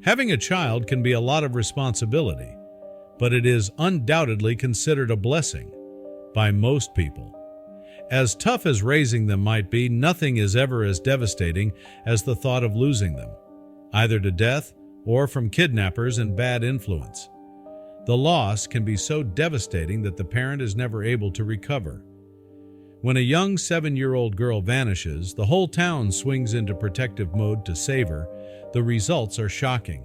Having a child can be a lot of responsibility, but it is undoubtedly considered a blessing by most people. As tough as raising them might be, nothing is ever as devastating as the thought of losing them, either to death or from kidnappers and bad influence. The loss can be so devastating that the parent is never able to recover. When a young 7-year-old girl vanishes, the whole town swings into protective mode to save her. The results are shocking.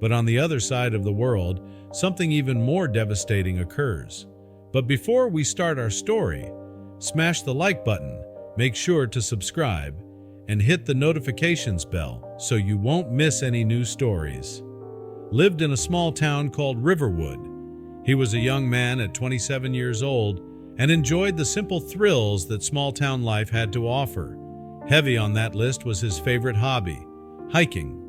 But on the other side of the world, something even more devastating occurs. But before we start our story, smash the like button, make sure to subscribe, and hit the notifications bell so you won't miss any new stories. Lived in a small town called Riverwood. He was a young man at 27 years old and enjoyed the simple thrills that small-town life had to offer. Heavy on that list was his favorite hobby, hiking.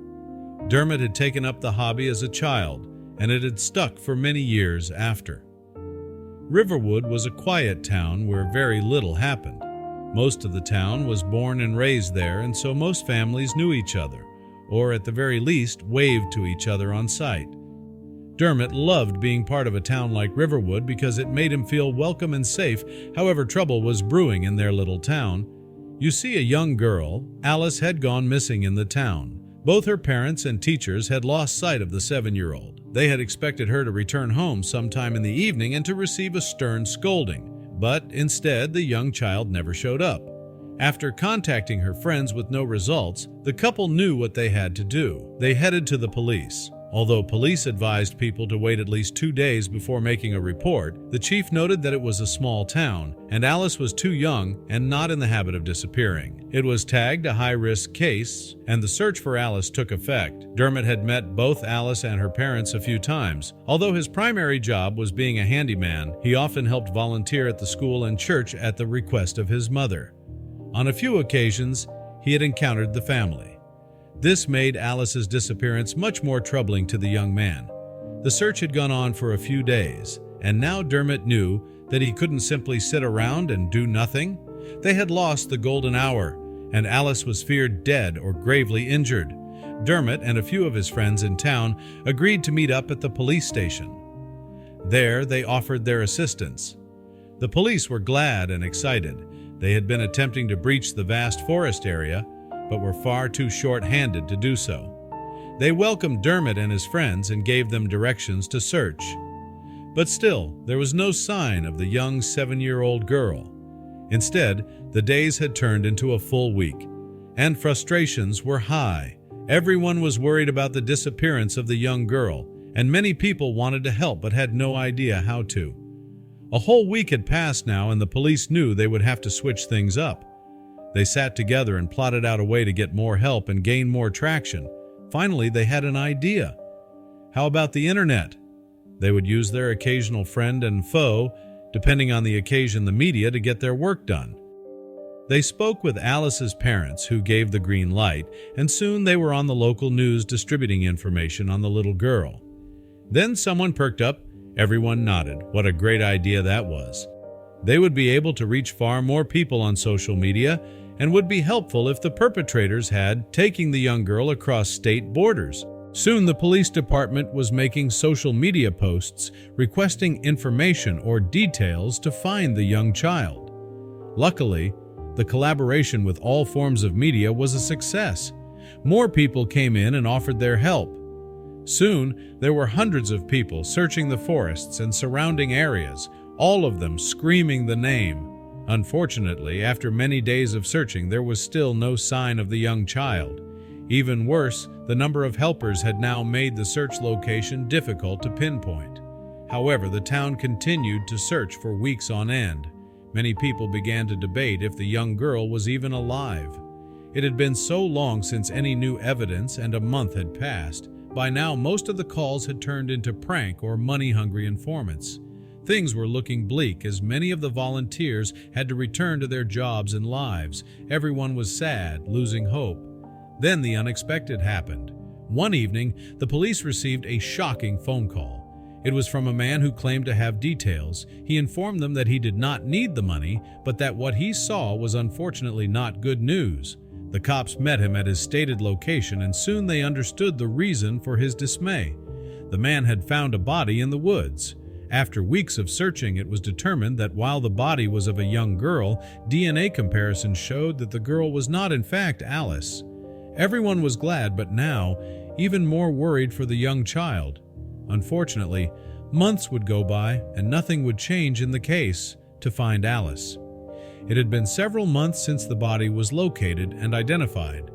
Dermot had taken up the hobby as a child, and it had stuck for many years after. Riverwood was a quiet town where very little happened. Most of the town was born and raised there, and so most families knew each other, or at the very least waved to each other on sight. Dermot loved being part of a town like Riverwood because it made him feel welcome and safe. However, trouble was brewing in their little town. You see, a young girl, Alice, had gone missing in the town. Both her parents and teachers had lost sight of the 7-year-old. They had expected her to return home sometime in the evening and to receive a stern scolding, but instead the young child never showed up. After contacting her friends with no results, the couple knew what they had to do. They headed to the police. Although police advised people to wait at least 2 days before making a report, the chief noted that it was a small town, and Alice was too young and not in the habit of disappearing. It was tagged a high-risk case, and the search for Alice took effect. Dermot had met both Alice and her parents a few times. Although his primary job was being a handyman, he often helped volunteer at the school and church at the request of his mother. On a few occasions, he had encountered the family. This made Alice's disappearance much more troubling to the young man. The search had gone on for a few days, and now Dermot knew that he couldn't simply sit around and do nothing. They had lost the golden hour, and Alice was feared dead or gravely injured. Dermot and a few of his friends in town agreed to meet up at the police station. There, they offered their assistance. The police were glad and excited. They had been attempting to breach the vast forest area, but were far too short-handed to do so. They welcomed Dermot and his friends and gave them directions to search. But still, there was no sign of the young 7-year-old girl. Instead, the days had turned into a full week, and frustrations were high. Everyone was worried about the disappearance of the young girl, and many people wanted to help but had no idea how to. A whole week had passed now, and the police knew they would have to switch things up. They sat together and plotted out a way to get more help and gain more traction. Finally, they had an idea. How about the internet? They would use their occasional friend and foe, depending on the occasion, the media, to get their work done. They spoke with Alice's parents, who gave the green light, and soon they were on the local news distributing information on the little girl. Then someone perked up. Everyone nodded. What a great idea that was. They would be able to reach far more people on social media and would be helpful if the perpetrators had taken the young girl across state borders. Soon the police department was making social media posts requesting information or details to find the young child. Luckily, the collaboration with all forms of media was a success. More people came in and offered their help. Soon, there were hundreds of people searching the forests and surrounding areas, all of them screaming the name. Unfortunately, after many days of searching, there was still no sign of the young child. Even worse, the number of helpers had now made the search location difficult to pinpoint. However, the town continued to search for weeks on end. Many people began to debate if the young girl was even alive. It had been so long since any new evidence, and a month had passed. By now, most of the calls had turned into prank or money-hungry informants. Things were looking bleak as many of the volunteers had to return to their jobs and lives. Everyone was sad, losing hope. Then the unexpected happened. One evening, the police received a shocking phone call. It was from a man who claimed to have details. He informed them that he did not need the money, but that what he saw was unfortunately not good news. The cops met him at his stated location, and soon they understood the reason for his dismay. The man had found a body in the woods. After weeks of searching, it was determined that while the body was of a young girl, DNA comparisons showed that the girl was not in fact Alice. Everyone was glad, but now even more worried for the young child. Unfortunately, months would go by and nothing would change in the case to find Alice. It had been several months since the body was located and identified,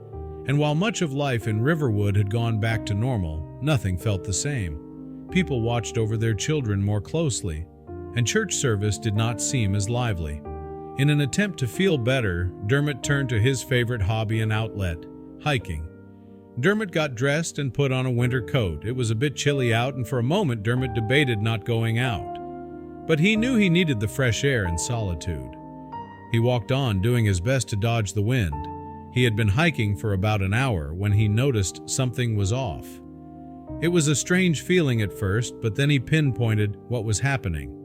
and while much of life in Riverwood had gone back to normal, nothing felt the same. People watched over their children more closely, and church service did not seem as lively. In an attempt to feel better, Dermot turned to his favorite hobby and outlet, hiking. Dermot got dressed and put on a winter coat. It was a bit chilly out, and for a moment Dermot debated not going out. But he knew he needed the fresh air and solitude. He walked on, doing his best to dodge the wind. He had been hiking for about an hour when he noticed something was off. It was a strange feeling at first, but then he pinpointed what was happening.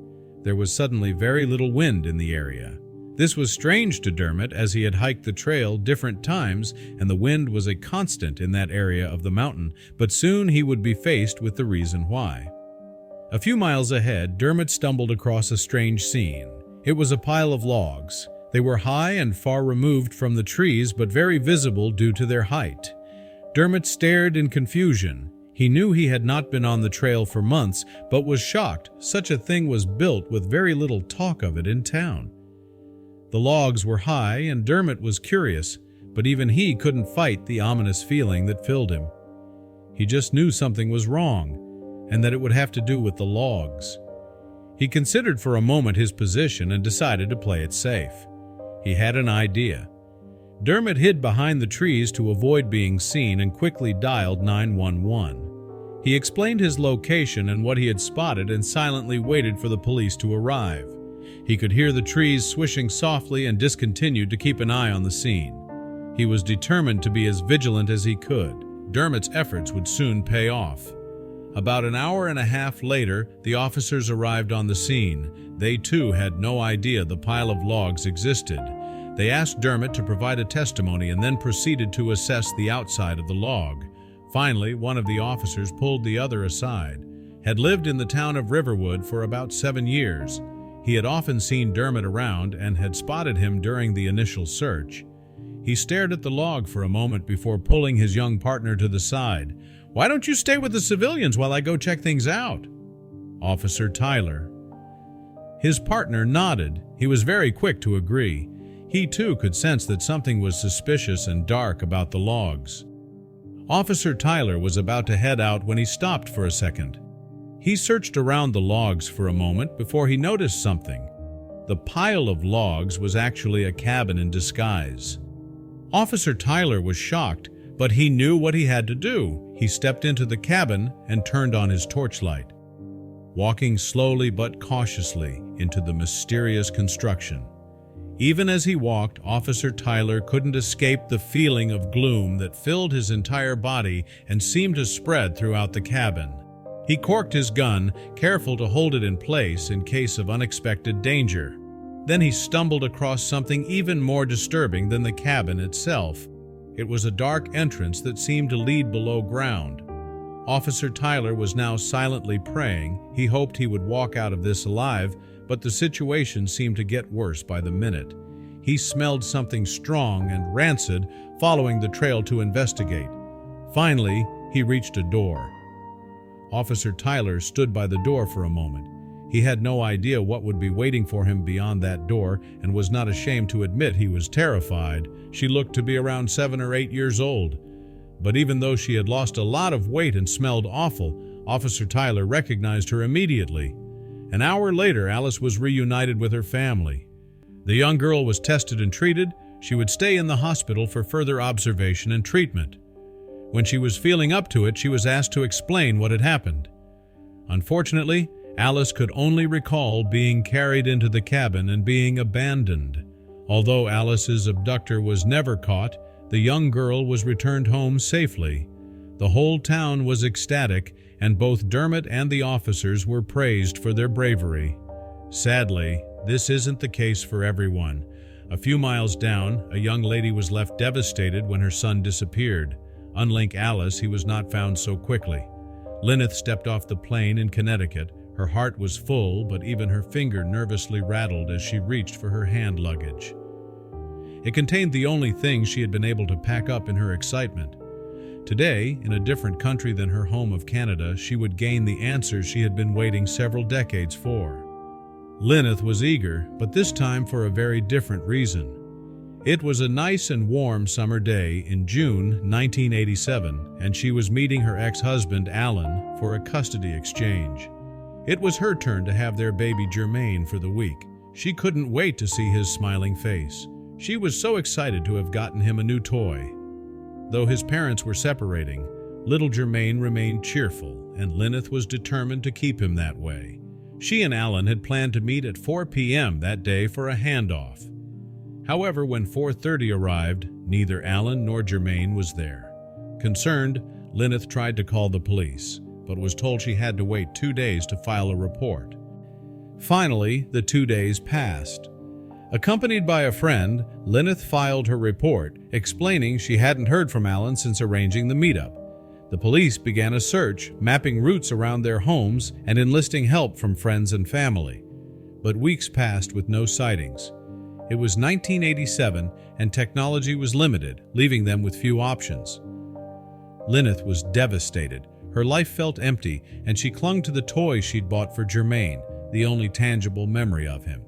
There was suddenly very little wind in the area. This was strange to Dermot, as he had hiked the trail different times and the wind was a constant in that area of the mountain, but soon he would be faced with the reason why. A few miles ahead, Dermot stumbled across a strange scene. It was a pile of logs. They were high and far removed from the trees, but very visible due to their height. Dermot stared in confusion. He knew he had not been on the trail for months, but was shocked such a thing was built with very little talk of it in town. The logs were high, and Dermot was curious, but even he couldn't fight the ominous feeling that filled him. He just knew something was wrong, and that it would have to do with the logs. He considered for a moment his position and decided to play it safe. He had an idea. Dermot hid behind the trees to avoid being seen and quickly dialed 911. He explained his location and what he had spotted and silently waited for the police to arrive. He could hear the trees swishing softly and discontinued to keep an eye on the scene. He was determined to be as vigilant as he could. Dermot's efforts would soon pay off. About an hour and a half later, the officers arrived on the scene. They too had no idea the pile of logs existed. They asked Dermot to provide a testimony and then proceeded to assess the outside of the log. Finally, one of the officers pulled the other aside. Had lived in the town of Riverwood for about 7 years. He had often seen Dermot around and had spotted him during the initial search. He stared at the log for a moment before pulling his young partner to the side. "Why don't you stay with the civilians while I go check things out?" "Officer Tyler." His partner nodded. He was very quick to agree. He too could sense that something was suspicious and dark about the logs. Officer Tyler was about to head out when he stopped for a second. He searched around the logs for a moment before he noticed something. The pile of logs was actually a cabin in disguise. Officer Tyler was shocked, but he knew what he had to do. He stepped into the cabin and turned on his torchlight, walking slowly but cautiously into the mysterious construction. Even as he walked, Officer Tyler couldn't escape the feeling of gloom that filled his entire body and seemed to spread throughout the cabin. He corked his gun, careful to hold it in place in case of unexpected danger. Then he stumbled across something even more disturbing than the cabin itself. It was a dark entrance that seemed to lead below ground. Officer Tyler was now silently praying. He hoped he would walk out of this alive, but the situation seemed to get worse by the minute. He smelled something strong and rancid, following the trail to investigate. Finally, he reached a door. Officer Tyler stood by the door for a moment. He had no idea what would be waiting for him beyond that door and was not ashamed to admit he was terrified. She looked to be around 7 or 8 years old. But even though she had lost a lot of weight and smelled awful, Officer Tyler recognized her immediately. An hour later, Alice was reunited with her family. The young girl was tested and treated. She would stay in the hospital for further observation and treatment. When she was feeling up to it, she was asked to explain what had happened. Unfortunately, Alice could only recall being carried into the cabin and being abandoned. Although Alice's abductor was never caught, the young girl was returned home safely. The whole town was ecstatic, and both Dermot and the officers were praised for their bravery. Sadly, this isn't the case for everyone. A few miles down, a young lady was left devastated when her son disappeared. Unlike Alice, he was not found so quickly. Lyneth stepped off the plane in Connecticut. Her heart was full, but even her finger nervously rattled as she reached for her hand luggage. It contained the only thing she had been able to pack up in her excitement. Today, in a different country than her home of Canada, she would gain the answers she had been waiting several decades for. Lyneth was eager, but this time for a very different reason. It was a nice and warm summer day in June 1987, and she was meeting her ex-husband, Alan, for a custody exchange. It was her turn to have their baby Jermaine for the week. She couldn't wait to see his smiling face. She was so excited to have gotten him a new toy. Though his parents were separating, little Jermaine remained cheerful, and Lyneth was determined to keep him that way. She and Alan had planned to meet at 4 p.m. that day for a handoff. However, when 4:30 arrived, neither Alan nor Jermaine was there. Concerned, Lyneth tried to call the police, but was told she had to wait 2 days to file a report. Finally, the 2 days passed. Accompanied by a friend, Lyneth filed her report, explaining she hadn't heard from Alan since arranging the meetup. The police began a search, mapping routes around their homes and enlisting help from friends and family. But weeks passed with no sightings. It was 1987, and technology was limited, leaving them with few options. Lyneth was devastated. Her life felt empty, and she clung to the toy she'd bought for Jermaine, the only tangible memory of him.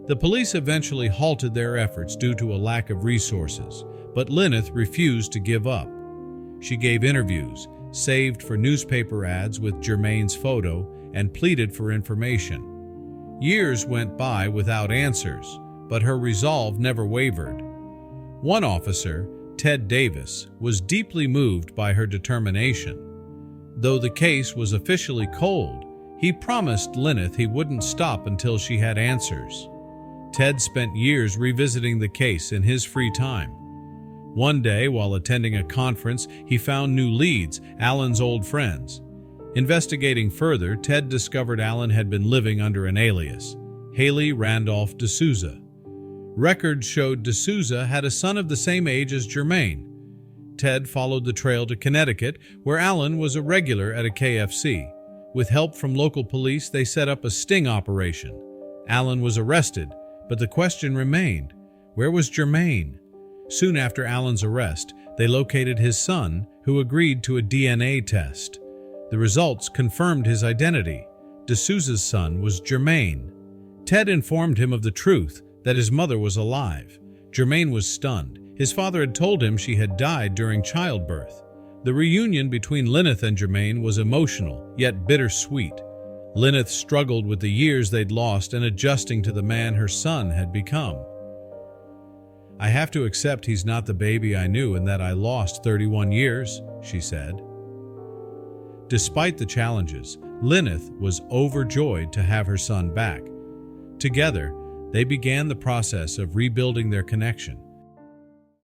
The police eventually halted their efforts due to a lack of resources, but Lyneth refused to give up. She gave interviews, saved for newspaper ads with Jermaine's photo, and pleaded for information. Years went by without answers, but her resolve never wavered. One officer, Ted Davis, was deeply moved by her determination. Though the case was officially cold, he promised Lyneth he wouldn't stop until she had answers. Ted spent years revisiting the case in his free time. One day, while attending a conference, he found new leads, Alan's old friends. Investigating further, Ted discovered Alan had been living under an alias, Haley Randolph D'Souza. Records showed D'Souza had a son of the same age as Jermaine. Ted followed the trail to Connecticut, where Alan was a regular at a KFC. With help from local police, they set up a sting operation. Alan was arrested, but the question remained, where was Jermaine? Soon after Alan's arrest, they located his son, who agreed to a DNA test. The results confirmed his identity. D'Souza's son was Jermaine. Ted informed him of the truth, that his mother was alive. Jermaine was stunned. His father had told him she had died during childbirth. The reunion between Lyneth and Jermaine was emotional, yet bittersweet. Lyneth struggled with the years they'd lost and adjusting to the man her son had become. "I have to accept he's not the baby I knew and that I lost 31 years, she said. Despite the challenges, Lyneth was overjoyed to have her son back. Together, they began the process of rebuilding their connection.